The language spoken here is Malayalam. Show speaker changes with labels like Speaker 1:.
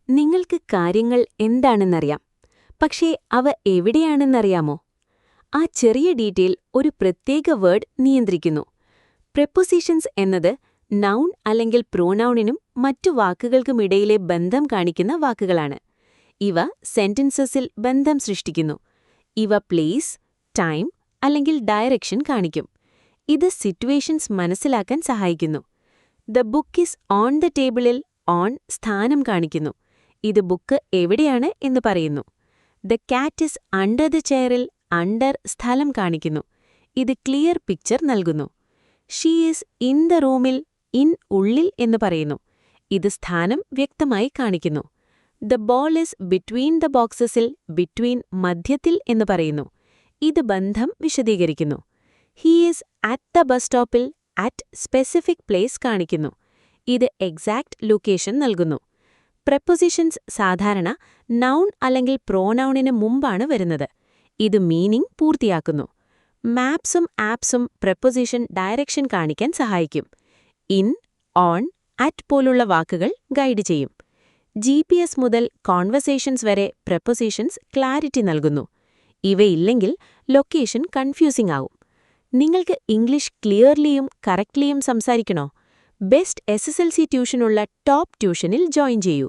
Speaker 1: നിങ്ങൾക്ക് കാര്യങ്ങൾ എന്താണെന്നറിയാം, പക്ഷേ അവ എവിടെയാണെന്നറിയാമോ? ആ ചെറിയ ഡീറ്റെയിൽ ഒരു പ്രത്യേക വേർഡ് നിയന്ത്രിക്കുന്നു. പ്രെപ്പോസിഷൻസ് എന്നത് നൗൺ അല്ലെങ്കിൽ പ്രോനൗണിനും മറ്റു വാക്കുകൾക്കുമിടയിലെ ബന്ധം കാണിക്കുന്ന വാക്കുകളാണ്. ഇവ സെന്റൻസസിൽ ബന്ധം സൃഷ്ടിക്കുന്നു. ഇവ പ്ലേസ്, ടൈം അല്ലെങ്കിൽ ഡയറക്ഷൻ കാണിക്കും. ഇത് സിറ്റുവേഷൻസ് മനസ്സിലാക്കാൻ സഹായിക്കുന്നു. The book is on the ടേബിളിൽ ഓൺ സ്ഥാനം കാണിക്കുന്നു. ഇത് ബുക്ക് എവിടെയാണ് എന്ന് പറയുന്നു. The cat is under the ചെയറിൽ അണ്ടർ സ്ഥലം കാണിക്കുന്നു. ഇത് ക്ലിയർ പിക്ചർ നൽകുന്നു. ഷീ ഈസ് ഇൻ ദ റൂമിൽ ഇൻ ഉള്ളിൽ എന്ന് പറയുന്നു. ഇത് സ്ഥാനം വ്യക്തമായി കാണിക്കുന്നു. The ball is between the ബോക്സസിൽ ബിറ്റ്വീൻ മധ്യത്തിൽ എന്ന് പറയുന്നു. ഇത് ബന്ധം വിശദീകരിക്കുന്നു. He is at the bus സ്റ്റോപ്പിൽ അറ്റ് സ്പെസിഫിക് പ്ലേസ് കാണിക്കുന്നു. ഇത് എക്സാക്റ്റ് ലൊക്കേഷൻ നൽകുന്നു. പ്രെപ്പോസിഷൻസ് സാധാരണ നൗൺ അല്ലെങ്കിൽ പ്രോനൗണിന് മുമ്പാണ് വരുന്നത്. ഇത് മീനിംഗ് പൂർത്തിയാക്കുന്നു. മാപ്സും ആപ്സും പ്രെപ്പോസിഷൻ ഡയറക്ഷൻ കാണിക്കാൻ സഹായിക്കും. ഇൻ, ഓൺ, അറ്റ് പോലുള്ള വാക്കുകൾ ഗൈഡ് ചെയ്യും. GPS മുതൽ കോൺവെർസേഷൻസ് വരെ പ്രെപ്പോസിഷൻസ് ക്ലാരിറ്റി നൽകുന്നു. ഇവയില്ലെങ്കിൽ ലൊക്കേഷൻ കൺഫ്യൂസിംഗ് ആവും. നിങ്ങൾക്ക് ഇംഗ്ലീഷ് ക്ലിയർലിയും കറക്റ്റ്ലിയും സംസാരിക്കണോ? ബെസ്റ്റ് SSLC ട്യൂഷനുള്ള ടോപ്പ് ട്യൂഷനിൽ ജോയിൻ ചെയ്യൂ.